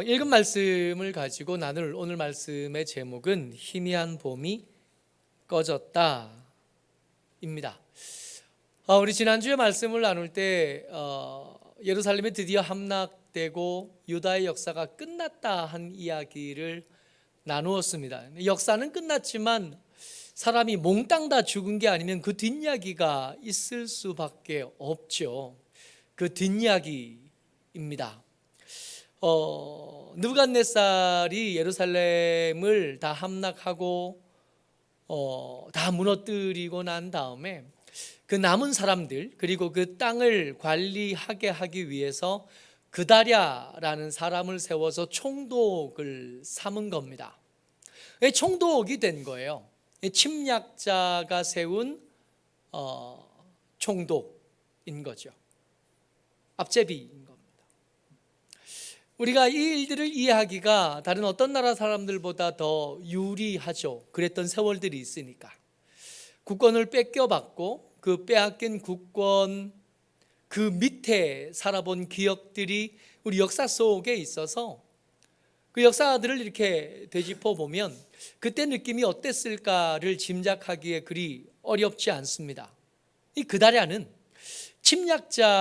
읽은 말씀을 가지고 나눌 오늘 말씀의 제목은 희미한 봄이 꺼졌다 입니다. 우리 지난주에 말씀을 나눌 때 예루살렘이 드디어 함락되고 유다의 역사가 끝났다 한 이야기를 나누었습니다. 역사는 끝났지만 사람이 몽땅 다 죽은 게 아니면 그 뒷이야기가 있을 수밖에 없죠. 그 뒷이야기입니다. 느부갓네살이 예루살렘을 다 함락하고 다 무너뜨리고 난 다음에 그 남은 사람들 그리고 그 땅을 관리하게 하기 위해서 그다랴라는 사람을 세워서 총독을 삼은 겁니다. 총독이 된 거예요. 침략자가 세운 총독인 거죠. 앞제비인 겁니다. 우리가 이 일들을 이해하기가 다른 어떤 나라 사람들보다 더 유리하죠. 그랬던 세월들이 있으니까. 국권을 뺏겨받고 그 빼앗긴 국권 그 밑에 살아본 기억들이 우리 역사 속에 있어서 그 역사들을 이렇게 되짚어 보면 그때 느낌이 어땠을까를 짐작하기에 그리 어렵지 않습니다. 이 그다랴는 침략자의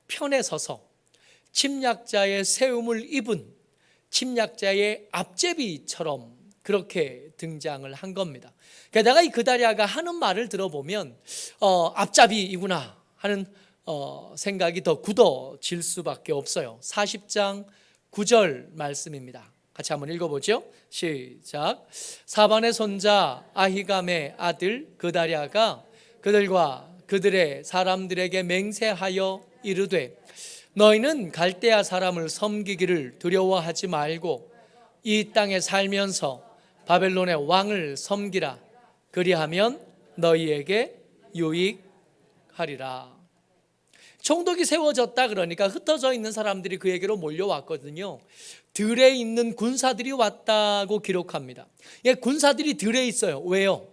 편에 서서 침략자의 세움을 입은 침략자의 앞제비처럼 그렇게 등장을 한 겁니다. 게다가 이 그다랴가 하는 말을 들어보면 앞잡이이구나 하는 생각이 더 굳어질 수밖에 없어요. 40장 9절 말씀입니다. 같이 한번 읽어보죠. 시작. 사반의 손자 아히감의 아들 그다랴가 그들과 그들의 사람들에게 맹세하여 이르되 너희는 갈대아 사람을 섬기기를 두려워하지 말고 이 땅에 살면서 바벨론의 왕을 섬기라. 그리하면 너희에게 유익하리라. 총독이 세워졌다 그러니까 흩어져 있는 사람들이 그에게로 몰려왔거든요. 들에 있는 군사들이 왔다고 기록합니다. 군사들이 들에 있어요. 왜요?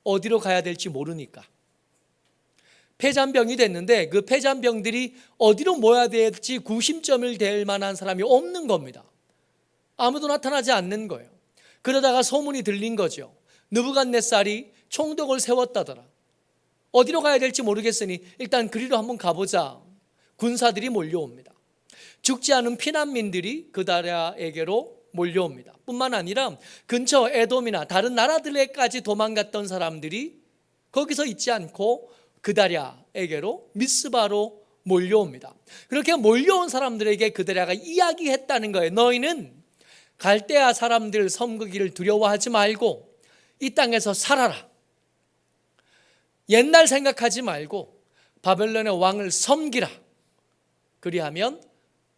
어디로 가야 될지 모르니까. 패잔병이 됐는데 그 패잔병들이 어디로 모여야 될지 구심점을 댈 만한 사람이 없는 겁니다. 아무도 나타나지 않는 거예요. 그러다가 소문이 들린 거죠. 느부갓네살이 총독을 세웠다더라. 어디로 가야 될지 모르겠으니 일단 그리로 한번 가보자. 군사들이 몰려옵니다. 죽지 않은 피난민들이 그다랴에게로 몰려옵니다. 뿐만 아니라 근처 에돔이나 다른 나라들에까지 도망갔던 사람들이 거기서 있지 않고 그다랴에게로 미스바로 몰려옵니다. 그렇게 몰려온 사람들에게 그다랴가 이야기했다는 거예요. 너희는 갈대아 사람들 섬기기를 두려워하지 말고 이 땅에서 살아라. 옛날 생각하지 말고 바벨론의 왕을 섬기라. 그리하면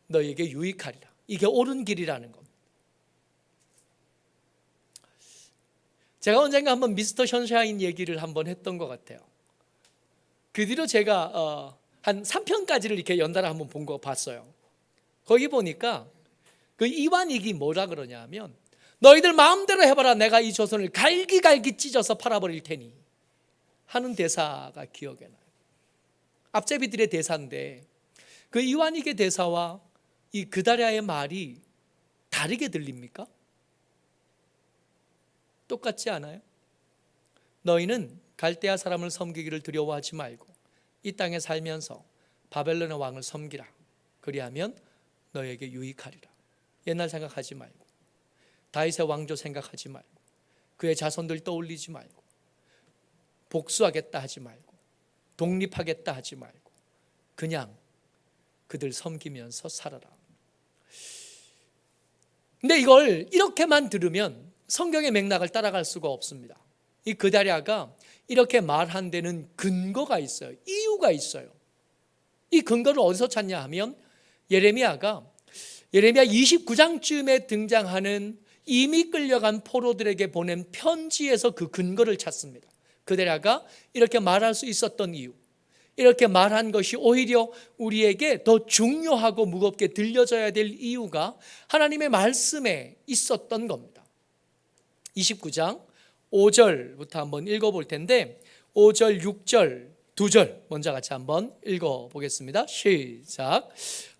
너희에게 유익하리라. 이게 옳은 길이라는 겁니다. 제가 언젠가 한번 미스터 션샤인 얘기를 한번 했던 것 같아요. 그 뒤로 제가 한 3편까지를 이렇게 연달아 한번 본 거 봤어요. 거기 보니까 그 이완익이 뭐라 그러냐면 너희들 마음대로 해봐라. 내가 이 조선을 갈기갈기 찢어서 팔아버릴 테니 하는 대사가 기억에 나요. 앞제비들의 대사인데 그 이완익의 대사와 이 그다랴의 말이 다르게 들립니까? 똑같지 않아요? 너희는 갈대아 사람을 섬기기를 두려워하지 말고 이 땅에 살면서 바벨론의 왕을 섬기라. 그리하면 너에게 유익하리라. 옛날 생각하지 말고 다윗의 왕조 생각하지 말고 그의 자손들 떠올리지 말고 복수하겠다 하지 말고 독립하겠다 하지 말고 그냥 그들 섬기면서 살아라. 근데 이걸 이렇게만 들으면 성경의 맥락을 따라갈 수가 없습니다. 이 그다랴가 이렇게 말한 데는 근거가 있어요. 이유가 있어요. 이 근거를 어디서 찾냐 하면 예레미야 29장쯤에 등장하는 이미 끌려간 포로들에게 보낸 편지에서 그 근거를 찾습니다. 그다랴가 이렇게 말할 수 있었던 이유, 이렇게 말한 것이 오히려 우리에게 더 중요하고 무겁게 들려져야 될 이유가 하나님의 말씀에 있었던 겁니다. 29장 5절부터 한번 읽어볼 텐데 5절, 6절 2절 먼저 같이 한번 읽어보겠습니다. 시작.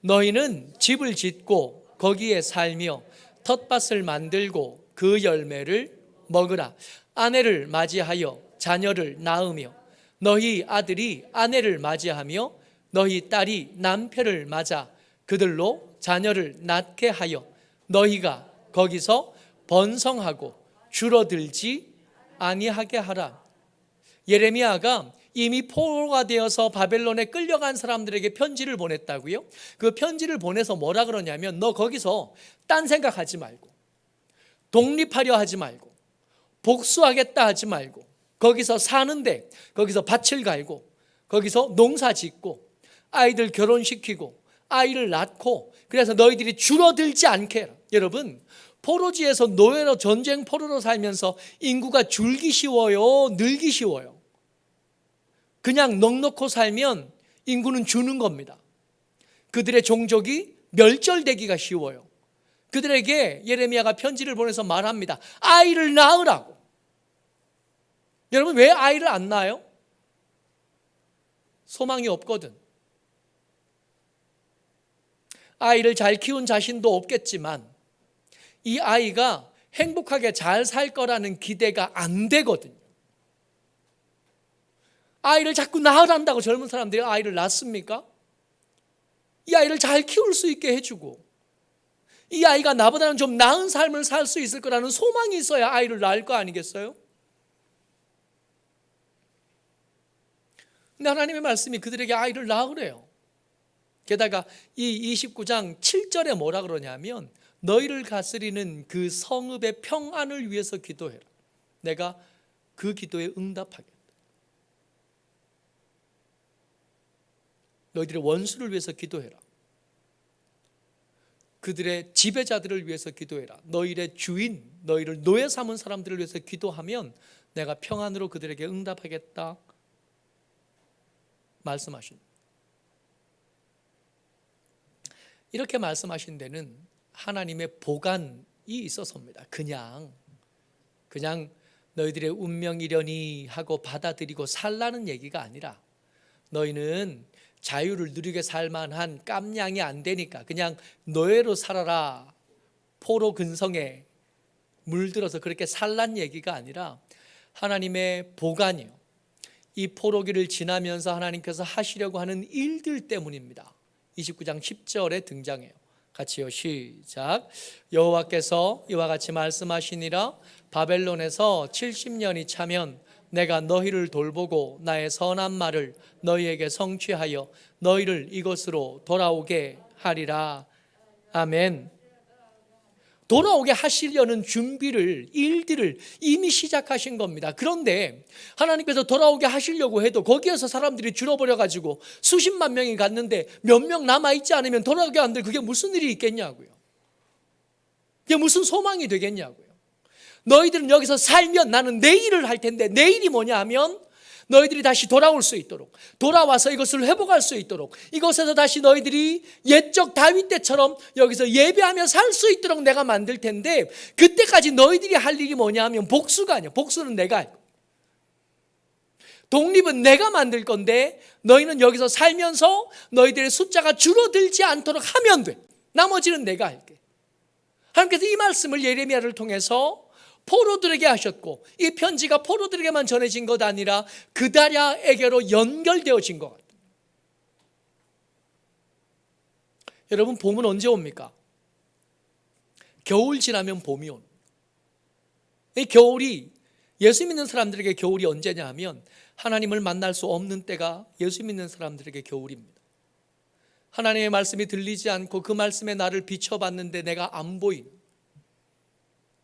너희는 집을 짓고 거기에 살며 텃밭을 만들고 그 열매를 먹으라. 아내를 맞이하여 자녀를 낳으며 너희 아들이 아내를 맞이하며 너희 딸이 남편을 맞아 그들로 자녀를 낳게 하여 너희가 거기서 번성하고 줄어들지 아니하게 하라. 예레미야가 이미 포로가 되어서 바벨론에 끌려간 사람들에게 편지를 보냈다고요? 그 편지를 보내서 뭐라 그러냐면 너 거기서 딴 생각하지 말고 독립하려 하지 말고 복수하겠다 하지 말고 거기서 사는데 거기서 밭을 갈고 거기서 농사 짓고 아이들 결혼시키고 아이를 낳고 그래서 너희들이 줄어들지 않게 해라. 여러분 포로지에서 노예로 전쟁 포로로 살면서 인구가 줄기 쉬워요? 늘기 쉬워요? 그냥 넉넉히 살면 인구는 주는 겁니다. 그들의 종족이 멸절되기가 쉬워요. 그들에게 예레미야가 편지를 보내서 말합니다. 아이를 낳으라고. 여러분 왜 아이를 안 낳아요? 소망이 없거든. 아이를 잘 키운 자신도 없겠지만 이 아이가 행복하게 잘 살 거라는 기대가 안 되거든요. 아이를 자꾸 낳으란다고 젊은 사람들이 아이를 낳습니까? 이 아이를 잘 키울 수 있게 해주고 이 아이가 나보다는 좀 나은 삶을 살 수 있을 거라는 소망이 있어야 아이를 낳을 거 아니겠어요? 근데 하나님의 말씀이 그들에게 아이를 낳으래요. 게다가 이 29장 7절에 뭐라 그러냐면 너희를 다스리는 그 성읍의 평안을 위해서 기도해라. 내가 그 기도에 응답하겠다. 너희들의 원수를 위해서 기도해라. 그들의 지배자들을 위해서 기도해라. 너희의 주인, 너희를 노예 삼은 사람들을 위해서 기도하면 내가 평안으로 그들에게 응답하겠다 말씀하신. 이렇게 말씀하신 데는 하나님의 보관이 있어서입니다. 그냥 너희들의 운명이려니 하고 받아들이고 살라는 얘기가 아니라 너희는 자유를 누리게 살만한 깜냥이 안 되니까 그냥 노예로 살아라. 포로 근성에 물들어서 그렇게 살란 얘기가 아니라 하나님의 보관이요. 이 포로기를 지나면서 하나님께서 하시려고 하는 일들 때문입니다. 29장 10절에 등장해요. 같이요. 시작. 여호와께서 이와 같이 말씀하시니라. 바벨론에서 70년이 차면 내가 너희를 돌보고 나의 선한 말을 너희에게 성취하여 너희를 이곳으로 돌아오게 하리라. 아멘. 돌아오게 하시려는 준비를, 일들을 이미 시작하신 겁니다. 그런데 하나님께서 돌아오게 하시려고 해도 거기에서 사람들이 줄어버려가지고 수십만 명이 갔는데 몇 명 남아있지 않으면 돌아오게 안 될 그게 무슨 일이 있겠냐고요. 그게 무슨 소망이 되겠냐고요. 너희들은 여기서 살면 나는 내 일을 할 텐데 내 일이 뭐냐 하면 너희들이 다시 돌아올 수 있도록 돌아와서 이것을 회복할 수 있도록 이곳에서 다시 너희들이 옛적 다윗 때처럼 여기서 예배하며 살 수 있도록 내가 만들 텐데 그때까지 너희들이 할 일이 뭐냐 하면 복수가 아니야. 복수는 내가 할 거야. 독립은 내가 만들 건데 너희는 여기서 살면서 너희들의 숫자가 줄어들지 않도록 하면 돼. 나머지는 내가 할게. 하나님께서 이 말씀을 예레미야를 통해서 포로들에게 하셨고 이 편지가 포로들에게만 전해진 것 아니라 그다랴에게로 연결되어진 것 같아요. 여러분 봄은 언제 옵니까? 겨울 지나면 봄이 옵니다. 이 겨울이 예수 믿는 사람들에게 겨울이 언제냐 하면 하나님을 만날 수 없는 때가 예수 믿는 사람들에게 겨울입니다. 하나님의 말씀이 들리지 않고 그 말씀에 나를 비춰봤는데 내가 안 보인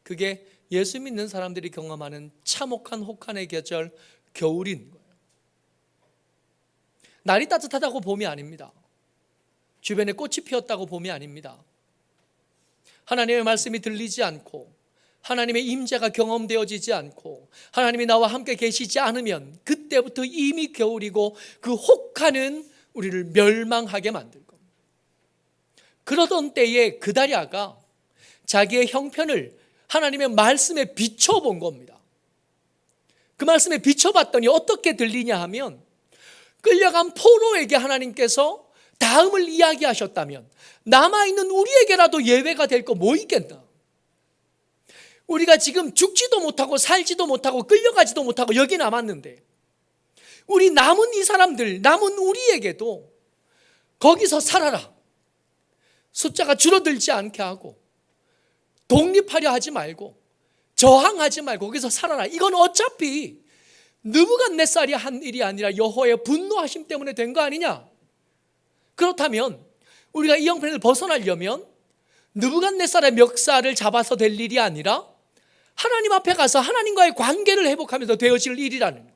그게 예수 믿는 사람들이 경험하는 참혹한 혹한의 계절 겨울인 거예요. 날이 따뜻하다고 봄이 아닙니다. 주변에 꽃이 피었다고 봄이 아닙니다. 하나님의 말씀이 들리지 않고 하나님의 임재가 경험되어지지 않고 하나님이 나와 함께 계시지 않으면 그때부터 이미 겨울이고 그 혹한은 우리를 멸망하게 만들 겁니다. 그러던 때에 그다랴가 자기의 형편을 하나님의 말씀에 비춰본 겁니다. 그 말씀에 비춰봤더니 어떻게 들리냐 하면 끌려간 포로에게 하나님께서 다음을 이야기하셨다면 남아있는 우리에게라도 예외가 될 거 뭐 있겠나? 우리가 지금 죽지도 못하고 살지도 못하고 끌려가지도 못하고 여기 남았는데 우리 남은 이 사람들, 남은 우리에게도 거기서 살아라. 숫자가 줄어들지 않게 하고 독립하려 하지 말고 저항하지 말고 거기서 살아라. 이건 어차피 느부갓네살이 한 일이 아니라 여호와의 분노하심 때문에 된 거 아니냐? 그렇다면 우리가 이 형편을 벗어나려면 느부갓네살의 멱살을 잡아서 될 일이 아니라 하나님 앞에 가서 하나님과의 관계를 회복하면서 되어질 일이라는 거예요.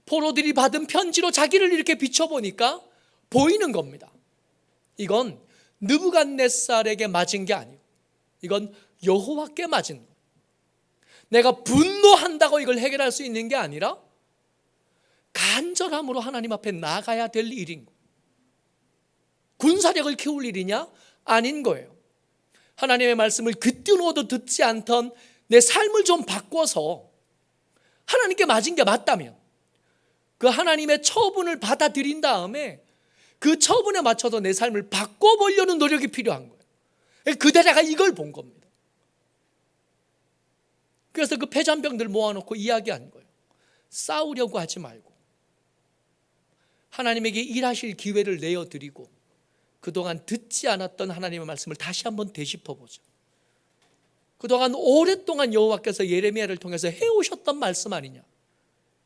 포로들이 받은 편지로 자기를 이렇게 비춰보니까 보이는 겁니다. 이건 느부갓네살에게 맞은 게 아니고 이건 여호와께 맞은 거예요. 내가 분노한다고 이걸 해결할 수 있는 게 아니라 간절함으로 하나님 앞에 나가야 될 일인 거예요. 군사력을 키울 일이냐? 아닌 거예요. 하나님의 말씀을 듣고도 듣지 않던 내 삶을 좀 바꿔서 하나님께 맞은 게 맞다면 그 하나님의 처분을 받아들인 다음에 그 처분에 맞춰서 내 삶을 바꿔보려는 노력이 필요한 거예요. 그대라가 이걸 본 겁니다. 그래서 그 패잔병들 모아놓고 이야기한 거예요. 싸우려고 하지 말고 하나님에게 일하실 기회를 내어드리고 그동안 듣지 않았던 하나님의 말씀을 다시 한번 되짚어보죠. 그동안 오랫동안 여호와께서 예레미야를 통해서 해오셨던 말씀 아니냐.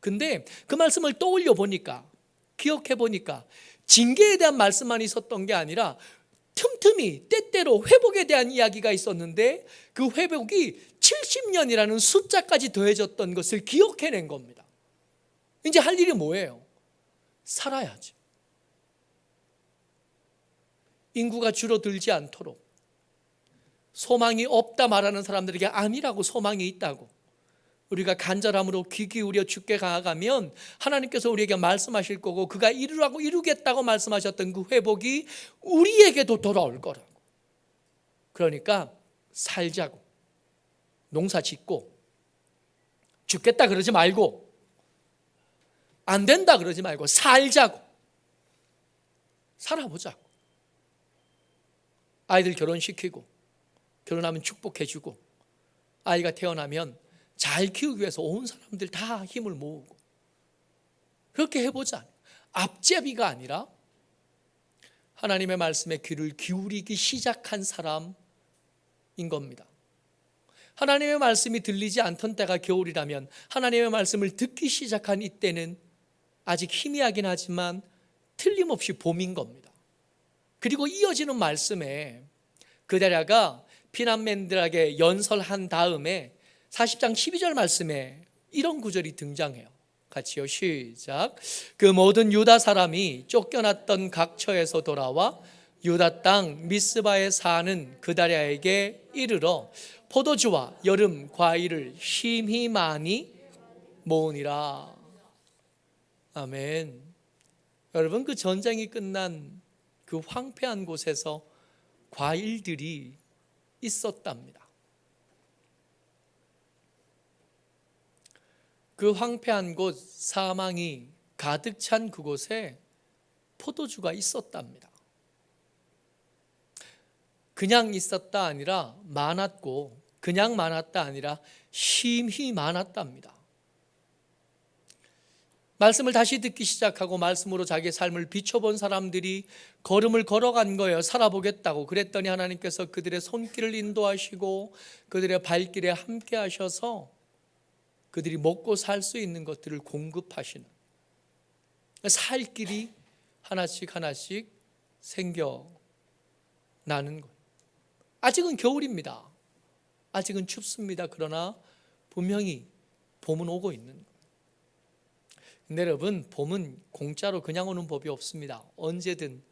근데 그 말씀을 떠올려 보니까, 기억해 보니까 징계에 대한 말씀만 있었던 게 아니라 틈틈이 때때로 회복에 대한 이야기가 있었는데 그 회복이 70년이라는 숫자까지 더해졌던 것을 기억해낸 겁니다. 이제 할 일이 뭐예요? 살아야지. 인구가 줄어들지 않도록 소망이 없다 말하는 사람들에게 아니라고 소망이 있다고 우리가 간절함으로 귀 기울여 주께 나아가면 하나님께서 우리에게 말씀하실 거고 그가 이루라고 이루겠다고 말씀하셨던 그 회복이 우리에게도 돌아올 거라고. 그러니까 살자고, 농사 짓고, 죽겠다 그러지 말고, 안 된다 그러지 말고 살자고, 살아보자고. 아이들 결혼시키고 결혼하면 축복해주고 아이가 태어나면 잘 키우기 위해서 온 사람들 다 힘을 모으고 그렇게 해보자. 앞제비가 아니라 하나님의 말씀에 귀를 기울이기 시작한 사람인 겁니다. 하나님의 말씀이 들리지 않던 때가 겨울이라면 하나님의 말씀을 듣기 시작한 이때는 아직 희미하긴 하지만 틀림없이 봄인 겁니다. 그리고 이어지는 말씀에 그대라가 피난민들에게 연설한 다음에 40장 12절 말씀에 이런 구절이 등장해요. 같이요, 시작. 그 모든 유다 사람이 쫓겨났던 각처에서 돌아와 유다 땅 미스바에 사는 그다랴에게 이르러 포도주와 여름 과일을 심히 많이 모으니라. 아멘. 여러분, 그 전쟁이 끝난 그 황폐한 곳에서 과일들이 있었답니다. 그 황폐한 곳, 사망이 가득 찬 그곳에 포도주가 있었답니다. 그냥 있었다 아니라 많았고, 그냥 많았다 아니라 심히 많았답니다. 말씀을 다시 듣기 시작하고 말씀으로 자기의 삶을 비춰본 사람들이 걸음을 걸어간 거예요. 살아보겠다고. 그랬더니 하나님께서 그들의 손길을 인도하시고 그들의 발길에 함께 하셔서 그들이 먹고 살 수 있는 것들을 공급하시는, 살 길이 하나씩 하나씩 생겨나는 거예요. 아직은 겨울입니다. 아직은 춥습니다. 그러나 분명히 봄은 오고 있는 거예요. 근데 여러분, 봄은 공짜로 그냥 오는 법이 없습니다. 언제든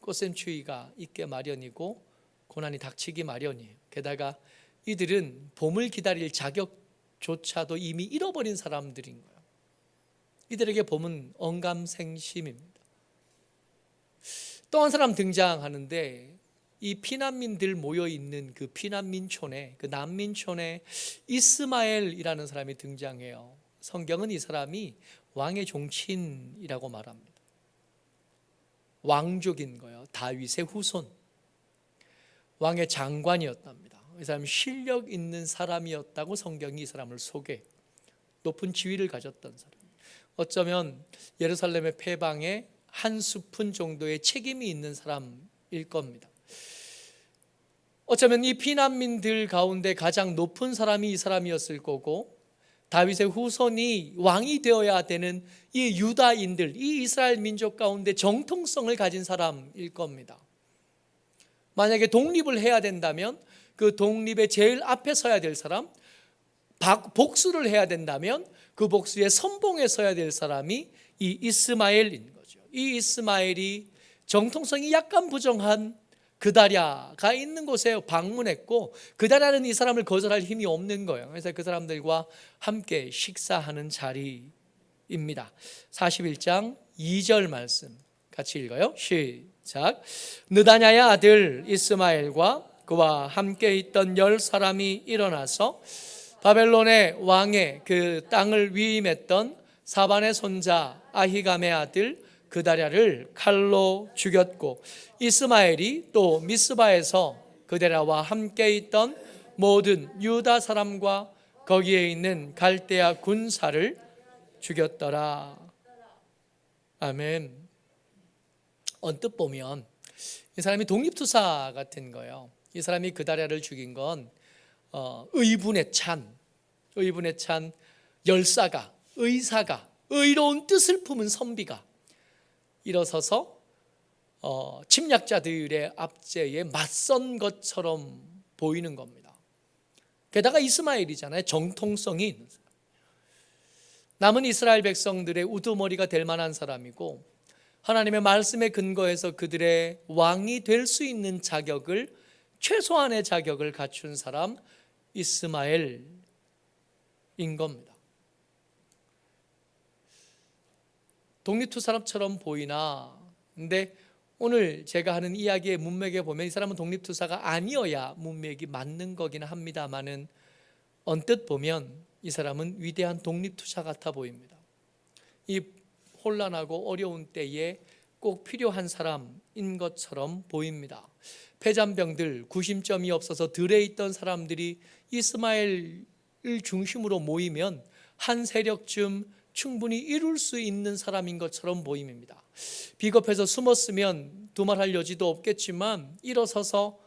꽃샘추위가 있게 마련이고 고난이 닥치기 마련이에요. 게다가 이들은 봄을 기다릴 자격조차도 이미 잃어버린 사람들인 거예요. 이들에게 봄은 언감생심입니다. 또 한 사람 등장하는데 이 피난민들 모여있는 그 피난민촌에, 그 난민촌에 이스마엘이라는 사람이 등장해요. 성경은 이 사람이 왕의 종친이라고 말합니다. 왕족인 거예요. 다윗의 후손. 왕의 장관이었답니다. 이 사람이 실력 있는 사람이었다고 성경이 이 사람을 소개. 높은 지위를 가졌던 사람. 어쩌면 예루살렘의 패방에 한 스푼 정도의 책임이 있는 사람일 겁니다. 어쩌면 이 피난민들 가운데 가장 높은 사람이 이 사람이었을 거고, 다윗의 후손이 왕이 되어야 되는 이 유다인들, 이 이스라엘 민족 가운데 정통성을 가진 사람일 겁니다. 만약에 독립을 해야 된다면 그 독립의 제일 앞에 서야 될 사람, 복수를 해야 된다면 그 복수의 선봉에 서야 될 사람이 이 이스마엘인 거죠. 이 이스마엘이 정통성이 약간 부정한 그다랴가 있는 곳에 방문했고, 그다랴는 이 사람을 거절할 힘이 없는 거예요. 그래서 그 사람들과 함께 식사하는 자리입니다. 41장 2절 말씀 같이 읽어요. 시작. 느다냐의 아들 이스마엘과 그와 함께 있던 10사람이 일어나서 바벨론의 왕의 그 땅을 위임했던 사반의 손자 아히감의 아들 그다랴를 칼로 죽였고, 이스마엘이 또 미스바에서 그다랴와 함께 있던 모든 유다 사람과 거기에 있는 갈대아 군사를 죽였더라. 아멘. 언뜻 보면 이 사람이 독립투사 같은 거예요. 이 사람이 그다랴를 죽인 건 의분에 찬 열사가, 의사가, 의로운 뜻을 품은 선비가 일어서서 침략자들의 압제에 맞선 것처럼 보이는 겁니다. 게다가 이스마엘이잖아요. 정통성이 있는 사람. 남은 이스라엘 백성들의 우두머리가 될 만한 사람이고, 하나님의 말씀에 근거해서 그들의 왕이 될 수 있는 자격을, 최소한의 자격을 갖춘 사람 이스마엘인 겁니다. 독립투사처럼 보이나, 근데 오늘 제가 하는 이야기의 문맥에 보면 이 사람은 독립투사가 아니어야 문맥이 맞는 거긴 합니다만은, 언뜻 보면 이 사람은 위대한 독립투사 같아 보입니다. 이 혼란하고 어려운 때에 꼭 필요한 사람인 것처럼 보입니다. 패잔병들, 구심점이 없어서 들에 있던 사람들이 이스마엘을 중심으로 모이면 한 세력쯤 충분히 이룰 수 있는 사람인 것처럼 보입니다. 비겁해서 숨었으면 두말할 여지도 없겠지만 일어서서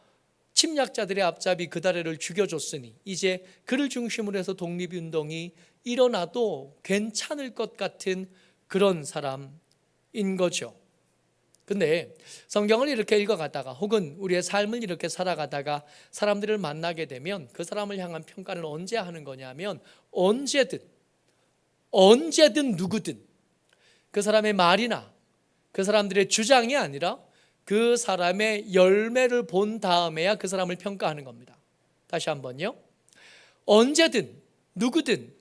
침략자들의 앞잡이 그다랴를 죽여줬으니 이제 그를 중심으로 해서 독립운동이 일어나도 괜찮을 것 같은 그런 사람인 거죠. 근데 성경을 이렇게 읽어가다가 혹은 우리의 삶을 이렇게 살아가다가 사람들을 만나게 되면 그 사람을 향한 평가는 언제 하는 거냐면, 언제든 누구든 그 사람의 말이나 그 사람들의 주장이 아니라 그 사람의 열매를 본 다음에야 그 사람을 평가하는 겁니다. 다시 한번요. 언제든 누구든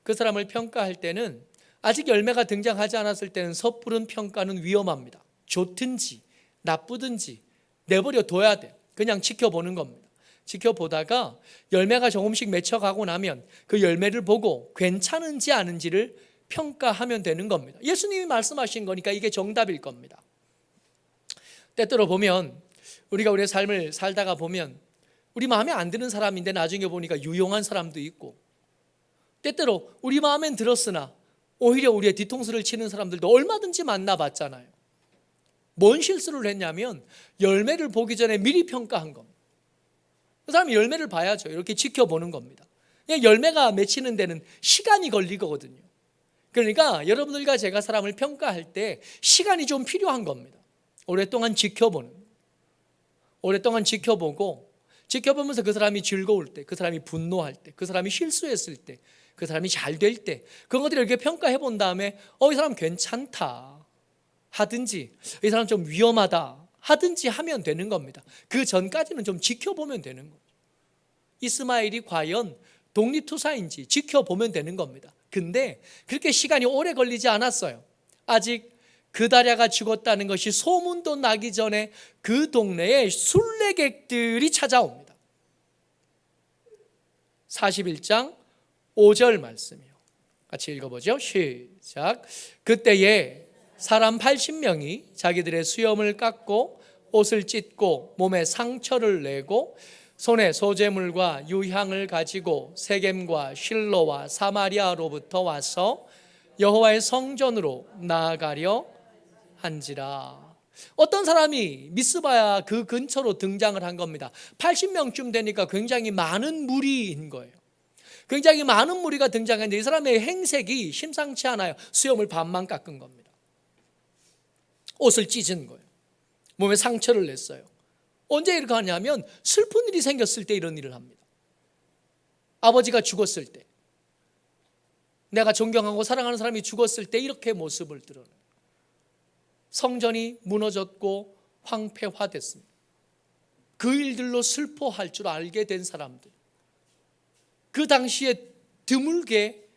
그 사람을 평가할 때는 아직 열매가 등장하지 않았을 때는 섣부른 평가는 위험합니다. 좋든지 나쁘든지 내버려 둬야 돼요. 그냥 지켜보는 겁니다. 지켜보다가 열매가 조금씩 맺혀가고 나면 그 열매를 보고 괜찮은지 아닌지를 평가하면 되는 겁니다. 예수님이 말씀하신 거니까 이게 정답일 겁니다. 때때로 보면 우리가 우리의 삶을 살다가 보면 우리 마음에 안 드는 사람인데 나중에 보니까 유용한 사람도 있고, 때때로 우리 마음엔 들었으나 오히려 우리의 뒤통수를 치는 사람들도 얼마든지 만나봤잖아요. 뭔 실수를 했냐면 열매를 보기 전에 미리 평가한 겁니다. 그 사람이 열매를 봐야죠. 이렇게 지켜보는 겁니다. 열매가 맺히는 데는 시간이 걸리거든요. 그러니까 여러분들과 제가 사람을 평가할 때 시간이 좀 필요한 겁니다. 오랫동안 지켜보고 지켜보면서 그 사람이 즐거울 때, 그 사람이 분노할 때, 그 사람이 실수했을 때, 그 사람이 잘 될 때, 그런 것들을 이렇게 평가해 본 다음에 이 사람 괜찮다 하든지 이 사람 좀 위험하다 하든지 하면 되는 겁니다. 그 전까지는 좀 지켜보면 되는 거죠. 이스마엘이 과연 독립투사인지 지켜보면 되는 겁니다. 근데 그렇게 시간이 오래 걸리지 않았어요. 아직 그다랴가 죽었다는 것이 소문도 나기 전에 그 동네에 순례객들이 찾아옵니다. 41장 5절 말씀이요. 같이 읽어보죠. 시작. 그때에 사람 80명이 자기들의 수염을 깎고 옷을 찢고 몸에 상처를 내고 손에 소재물과 유향을 가지고 세겜과 실로와 사마리아로부터 와서 여호와의 성전으로 나아가려 한지라. 어떤 사람이 미스바 그 근처로 등장을 한 겁니다. 80명쯤 되니까 굉장히 많은 무리인 거예요. 굉장히 많은 무리가 등장했는데 이 사람의 행색이 심상치 않아요. 수염을 반만 깎은 겁니다. 옷을 찢은 거예요. 몸에 상처를 냈어요. 언제 이렇게 하냐면 슬픈 일이 생겼을 때 이런 일을 합니다. 아버지가 죽었을 때, 내가 존경하고 사랑하는 사람이 죽었을 때 이렇게 모습을 드러내요. 성전이 무너졌고 황폐화됐습니다. 그 일들로 슬퍼할 줄 알게 된 사람들, 그 당시에 드물게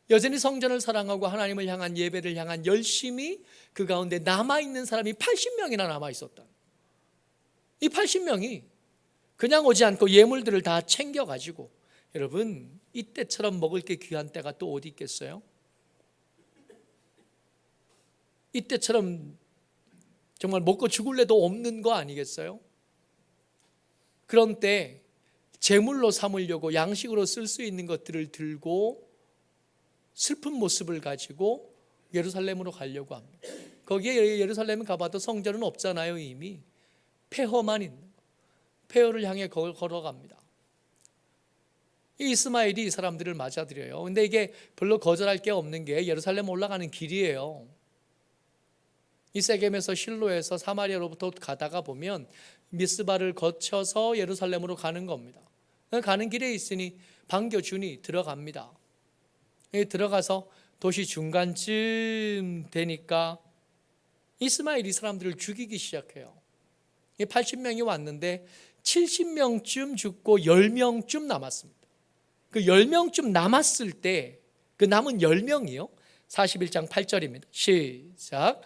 여전히 성전을 사랑하고 하나님을 향한 예배를 향한 열심이 그 가운데 남아있는 사람이 80명이나 남아있었다. 이 80명이 그냥 오지 않고 예물들을 다 챙겨가지고, 여러분 이때처럼 먹을 게 귀한 때가 또 어디 있겠어요? 이때처럼 정말 먹고 죽을 애도 없는 거 아니겠어요? 그런 때 제물로 삼으려고 양식으로 쓸 수 있는 것들을 들고 슬픈 모습을 가지고 예루살렘으로 가려고 합니다. 거기에 예루살렘에 가봐도 성전은 없잖아요. 이미 폐허만 있는, 폐허를 향해 걸어갑니다. 이 이스마엘이 이 사람들을 맞아들여요. 근데 이게 별로 거절할 게 없는 게 예루살렘 올라가는 길이에요. 이 세겜에서 실로에서 사마리아로부터 가다가 보면 미스바를 거쳐서 예루살렘으로 가는 겁니다. 가는 길에 있으니 반겨주니 들어갑니다. 들어가서 도시 중간쯤 되니까 이스마엘이 사람들을 죽이기 시작해요. 80명이 왔는데 70명쯤 죽고 10명쯤 남았습니다. 그 10명쯤 남았을 때 그 남은 10명이요 41장 8절입니다 시작.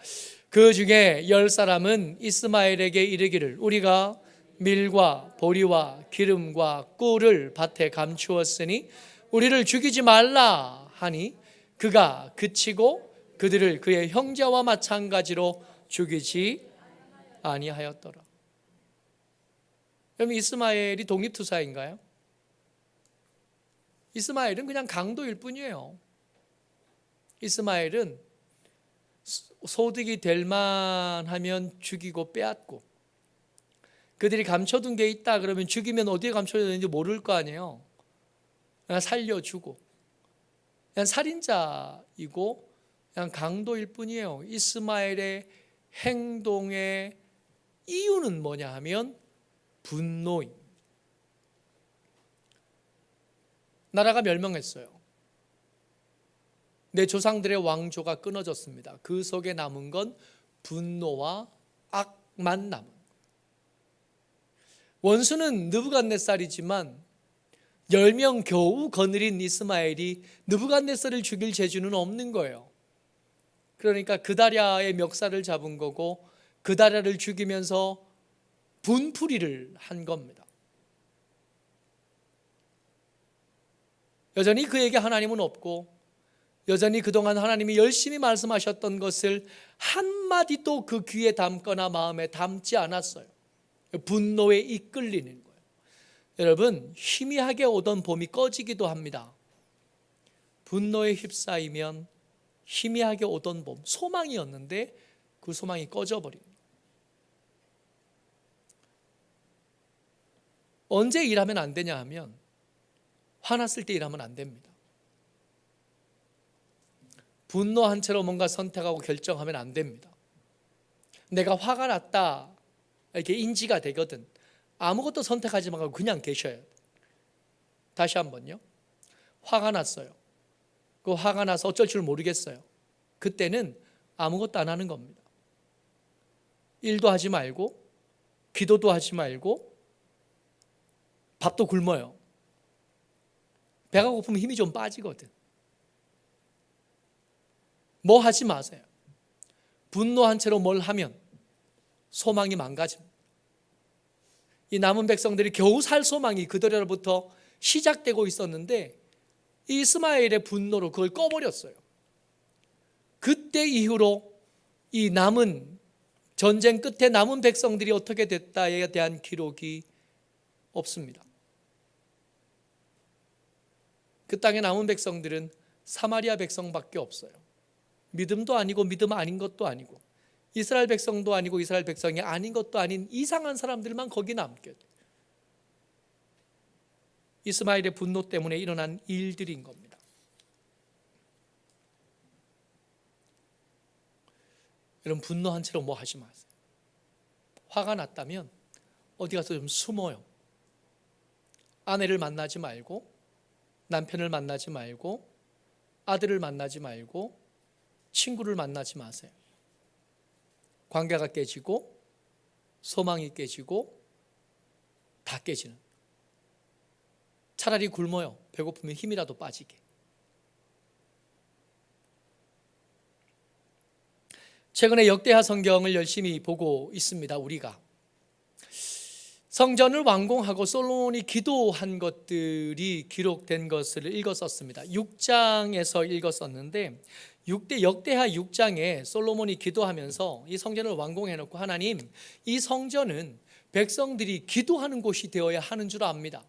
그 중에 10사람은 이스마엘에게 이르기를 우리가 밀과 보리와 기름과 꿀을 밭에 감추었으니 우리를 죽이지 말라 하니 그가 그치고 그들을 그의 형제와 마찬가지로 죽이지 아니하였더라. 그럼 이스마엘이 독립투사인가요? 이스마엘은 그냥 강도일 뿐이에요. 이스마엘은 소득이 될 만하면 죽이고 빼앗고, 그들이 감춰둔 게 있다 그러면 죽이면 어디에 감춰졌는지 모를 거 아니에요. 그냥 살려주고, 그냥 살인자이고 그냥 강도일 뿐이에요. 이스마엘의 행동의 이유는 뭐냐 하면 분노입니다. 나라가 멸망했어요. 내 조상들의 왕조가 끊어졌습니다. 그 속에 남은 건 분노와 악만 남은. 원수는 느부갓네살이지만 10명 겨우 거느린 이스마엘이 느부갓네살을 죽일 재주는 없는 거예요. 그러니까 그다랴의 멱살을 잡은 거고 그다랴를 죽이면서 분풀이를 한 겁니다. 여전히 그에게 하나님은 없고 여전히 그동안 하나님이 열심히 말씀하셨던 것을 한마디도 그 귀에 담거나 마음에 담지 않았어요. 분노에 이끌리는 거예요. 여러분, 희미하게 오던 봄이 꺼지기도 합니다. 분노에 휩싸이면 희미하게 오던 봄, 소망이었는데 그 소망이 꺼져버립니다. 언제 일하면 안 되냐 하면 화났을 때 일하면 안 됩니다. 분노한 채로 뭔가 선택하고 결정하면 안 됩니다. 내가 화가 났다 이렇게 인지가 되거든 아무것도 선택하지 말고 그냥 계셔야 돼요. 다시 한번요. 화가 났어요. 그 화가 나서 어쩔 줄 모르겠어요. 그때는 아무것도 안 하는 겁니다. 일도 하지 말고 기도도 하지 말고 밥도 굶어요. 배가 고프면 힘이 좀 빠지거든. 뭐 하지 마세요. 분노한 채로 뭘 하면 소망이 망가집니다. 이 남은 백성들이 겨우 살 소망이 그들로부터 시작되고 있었는데 이 이스마엘의 분노로 그걸 꺼버렸어요. 그때 이후로 이 남은 전쟁 끝에 남은 백성들이 어떻게 됐다에 대한 기록이 없습니다. 그 땅에 남은 백성들은 사마리아 백성밖에 없어요. 믿음도 아니고 믿음 아닌 것도 아니고 이스라엘 백성도 아니고 이스라엘 백성이 아닌 것도 아닌 이상한 사람들만 거기 남게 돼요. 이스마엘의 분노 때문에 일어난 일들인 겁니다. 여러분, 분노한 채로 뭐 하지 마세요. 화가 났다면 어디 가서 좀 숨어요. 아내를 만나지 말고, 남편을 만나지 말고, 아들을 만나지 말고, 친구를 만나지 마세요. 관계가 깨지고 소망이 깨지고 다 깨지는. 차라리 굶어요. 배고프면 힘이라도 빠지게. 최근에 역대하 성경을 열심히 보고 있습니다. 우리가 성전을 완공하고 솔로몬이 기도한 것들이 기록된 것을 읽었었습니다. 6장에서 읽었었는데 역대하 6장에 솔로몬이 기도하면서 이 성전을 완공해놓고 하나님, 이 성전은 백성들이 기도하는 곳이 되어야 하는 줄 압니다.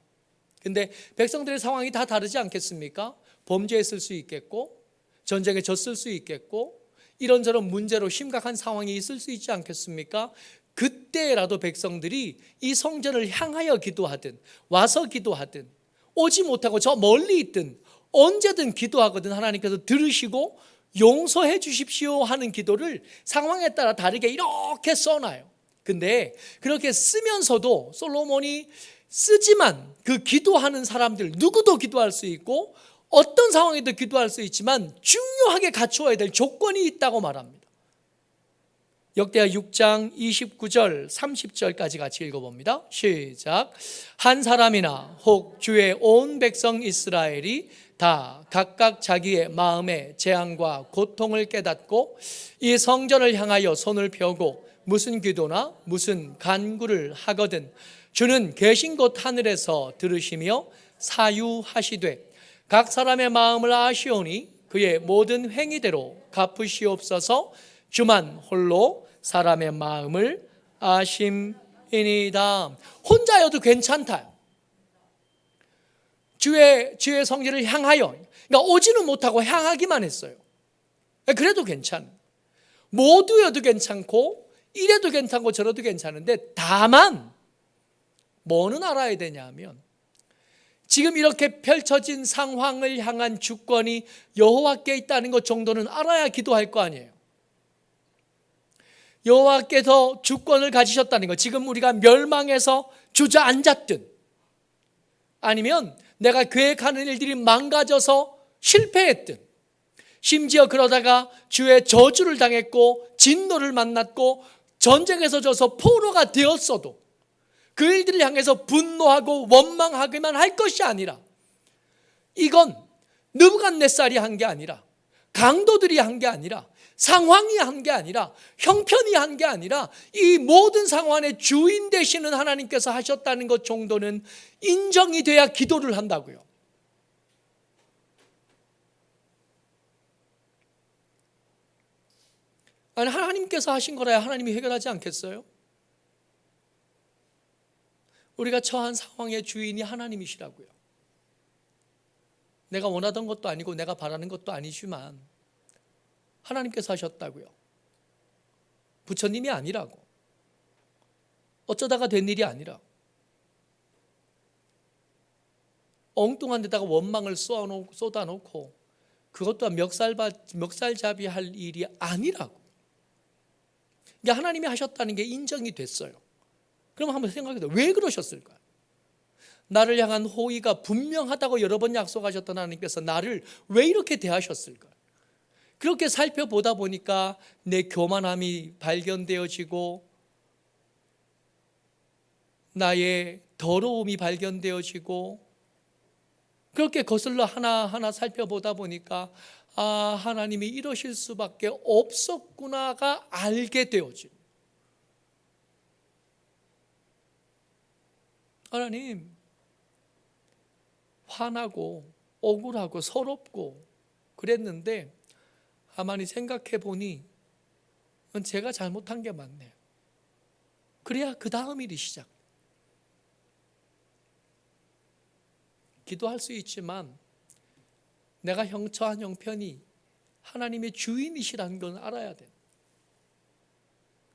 근데 백성들의 상황이 다 다르지 않겠습니까? 범죄했을 수 있겠고 전쟁에 졌을 수 있겠고 이런저런 문제로 심각한 상황이 있을 수 있지 않겠습니까? 그때라도 백성들이 이 성전을 향하여 기도하든 와서 기도하든 오지 못하고 저 멀리 있든 언제든 기도하거든 하나님께서 들으시고 용서해 주십시오 하는 기도를 상황에 따라 다르게 이렇게 써놔요. 근데 그렇게 쓰면서도 솔로몬이 쓰지만 그 기도하는 사람들 누구도 기도할 수 있고 어떤 상황에도 기도할 수 있지만 중요하게 갖추어야 될 조건이 있다고 말합니다. 역대하 6장 29절 30절까지 같이 읽어봅니다. 시작. 한 사람이나 혹 주의 온 백성 이스라엘이 다 각각 자기의 마음의 재앙과 고통을 깨닫고 이 성전을 향하여 손을 펴고 무슨 기도나 무슨 간구를 하거든 주는 계신 곳 하늘에서 들으시며 사유하시되 각 사람의 마음을 아시오니 그의 모든 행위대로 갚으시옵소서. 주만 홀로 사람의 마음을 아심이니이다. 혼자여도 괜찮다. 주의 성전을 향하여, 그러니까 오지는 못하고 향하기만 했어요. 그래도 괜찮아. 모두여도 괜찮고 이래도 괜찮고 저래도 괜찮은데 다만 뭐는 알아야 되냐면 지금 이렇게 펼쳐진 상황을 향한 주권이 여호와께 있다는 것 정도는 알아야 기도할 거 아니에요. 여호와께서 주권을 가지셨다는 것, 지금 우리가 멸망해서 주저앉았든 아니면 내가 계획하는 일들이 망가져서 실패했든 심지어 그러다가 주의 저주를 당했고 진노를 만났고 전쟁에서 져서 포로가 되었어도 그 일들을 향해서 분노하고 원망하기만 할 것이 아니라 이건 느부갓네살이 한 게 아니라 강도들이 한 게 아니라 상황이 한 게 아니라 형편이 한 게 아니라 이 모든 상황의 주인 되시는 하나님께서 하셨다는 것 정도는 인정이 돼야 기도를 한다고요. 아니 하나님께서 하신 거라야 하나님이 해결하지 않겠어요? 우리가 처한 상황의 주인이 하나님이시라고요. 내가 원하던 것도 아니고 내가 바라는 것도 아니지만 하나님께서 하셨다고요. 부처님이 아니라고. 어쩌다가 된 일이 아니라 엉뚱한 데다가 원망을 쏟아놓고 그것 또한 멱살잡이 할 일이 아니라고. 그러니까 하나님이 하셨다는 게 인정이 됐어요. 그럼 한번 생각해도 왜 그러셨을까요? 나를 향한 호의가 분명하다고 여러 번 약속하셨던 하나님께서 나를 왜 이렇게 대하셨을까요? 그렇게 살펴보다 보니까 내 교만함이 발견되어지고 나의 더러움이 발견되어지고 그렇게 거슬러 하나하나 살펴보다 보니까 아, 하나님이 이러실 수밖에 없었구나가 알게 되어진. 하나님, 화나고 억울하고 서럽고 그랬는데 가만히 생각해 보니 제가 잘못한 게 맞네요. 그래야 그 다음 일이 시작. 기도할 수 있지만 내가 처한 형편이 하나님의 주인이시라는 건 알아야 돼.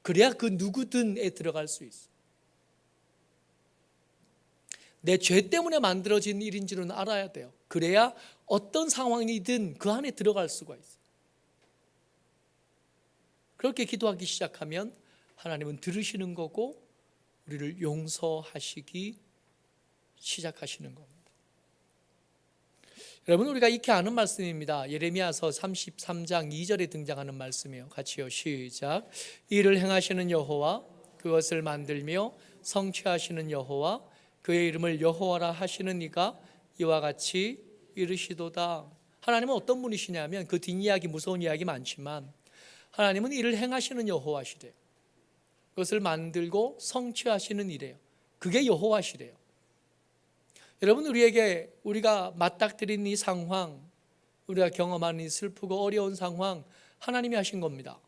그래야 그 누구든에 들어갈 수 있어. 내 죄 때문에 만들어진 일인 줄은 알아야 돼요. 그래야 어떤 상황이든 그 안에 들어갈 수가 있어요. 그렇게 기도하기 시작하면 하나님은 들으시는 거고 우리를 용서하시기 시작하시는 겁니다. 여러분, 우리가 익히 아는 말씀입니다. 예레미야서 33장 2절에 등장하는 말씀이에요. 같이요, 시작. 이를 행하시는 여호와, 그것을 만들며 성취하시는 여호와, 그의 이름을 여호와라 하시는 이가 이와 같이 이르시도다. 하나님은 어떤 분이시냐면, 그 뒷이야기, 무서운 이야기 많지만 하나님은 이를 행하시는 여호와시래요. 그것을 만들고 성취하시는 이래요. 그게 여호와시래요. 여러분, 우리가 맞닥뜨린 이 상황, 우리가 경험하는 이 슬프고 어려운 상황, 하나님이 하신 겁니다.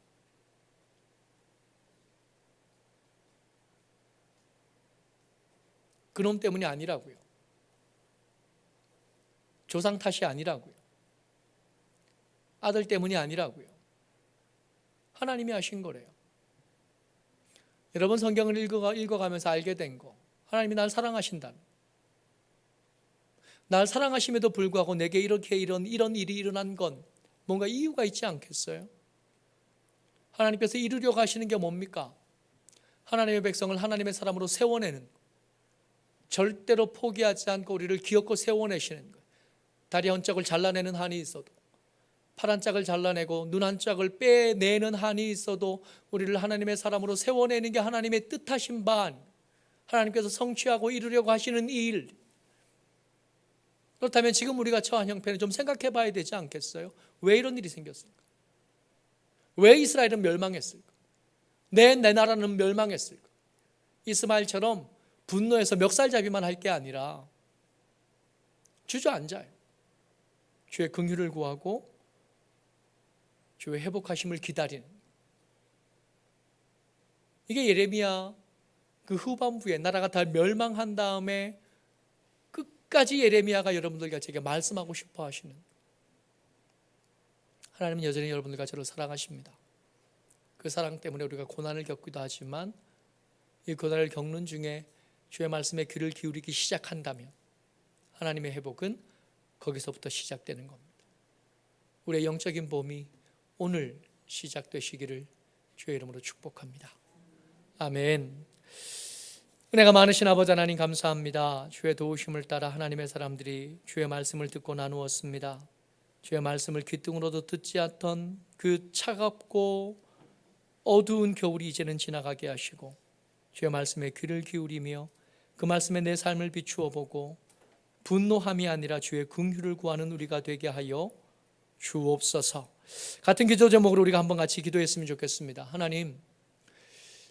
그놈 때문이 아니라고요. 조상 탓이 아니라고요. 아들 때문이 아니라고요. 하나님이 하신 거래요. 여러분, 성경을 읽어가면서 알게 된 거, 하나님이 날 사랑하신다는, 날 사랑하심에도 불구하고 내게 이렇게 이런 일이 일어난 건 뭔가 이유가 있지 않겠어요? 하나님께서 이루려고 하시는 게 뭡니까? 하나님의 백성을 하나님의 사람으로 세워내는, 절대로 포기하지 않고 우리를 기어코 세워내시는 거예요. 다리 한 짝을 잘라내는 한이 있어도, 팔 한 짝을 잘라내고 눈 한 짝을 빼내는 한이 있어도 우리를 하나님의 사람으로 세워내는 게 하나님의 뜻하신 바, 하나님께서 성취하고 이루려고 하시는 일. 그렇다면 지금 우리가 처한 형편을 좀 생각해 봐야 되지 않겠어요? 왜 이런 일이 생겼을까? 왜 이스라엘은 멸망했을까? 내 나라는 멸망했을까? 이스마엘처럼 분노해서 멱살잡이만 할 게 아니라 주저앉아요. 주의 긍휼을 구하고 주의 회복하심을 기다리는, 이게 예레미야 그 후반부에 나라가 다 멸망한 다음에 끝까지 예레미야가 여러분들과 제게 말씀하고 싶어 하시는, 하나님은 여전히 여러분들과 저를 사랑하십니다. 그 사랑 때문에 우리가 고난을 겪기도 하지만 이 고난을 겪는 중에 주의 말씀에 귀를 기울이기 시작한다면 하나님의 회복은 거기서부터 시작되는 겁니다. 우리의 영적인 봄이 오늘 시작되시기를 주의 이름으로 축복합니다. 아멘. 은혜가 많으신 아버지 하나님, 감사합니다. 주의 도우심을 따라 하나님의 사람들이 주의 말씀을 듣고 나누었습니다. 주의 말씀을 귓등으로도 듣지 않던 그 차갑고 어두운 겨울이 이제는 지나가게 하시고 주의 말씀에 귀를 기울이며 그 말씀에 내 삶을 비추어 보고 분노함이 아니라 주의 긍휼을 구하는 우리가 되게 하여 주옵소서. 같은 기도 제목으로 우리가 한번 같이 기도했으면 좋겠습니다. 하나님,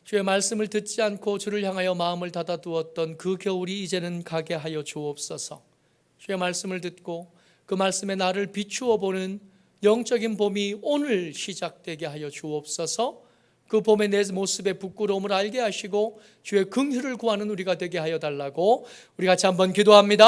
주의 말씀을 듣지 않고 주를 향하여 마음을 닫아두었던 그 겨울이 이제는 가게 하여 주옵소서. 주의 말씀을 듣고 그 말씀에 나를 비추어 보는 영적인 봄이 오늘 시작되게 하여 주옵소서. 그 봄의 내 모습의 부끄러움을 알게 하시고 주의 긍휼을 구하는 우리가 되게 하여 달라고 우리 같이 한번 기도합니다.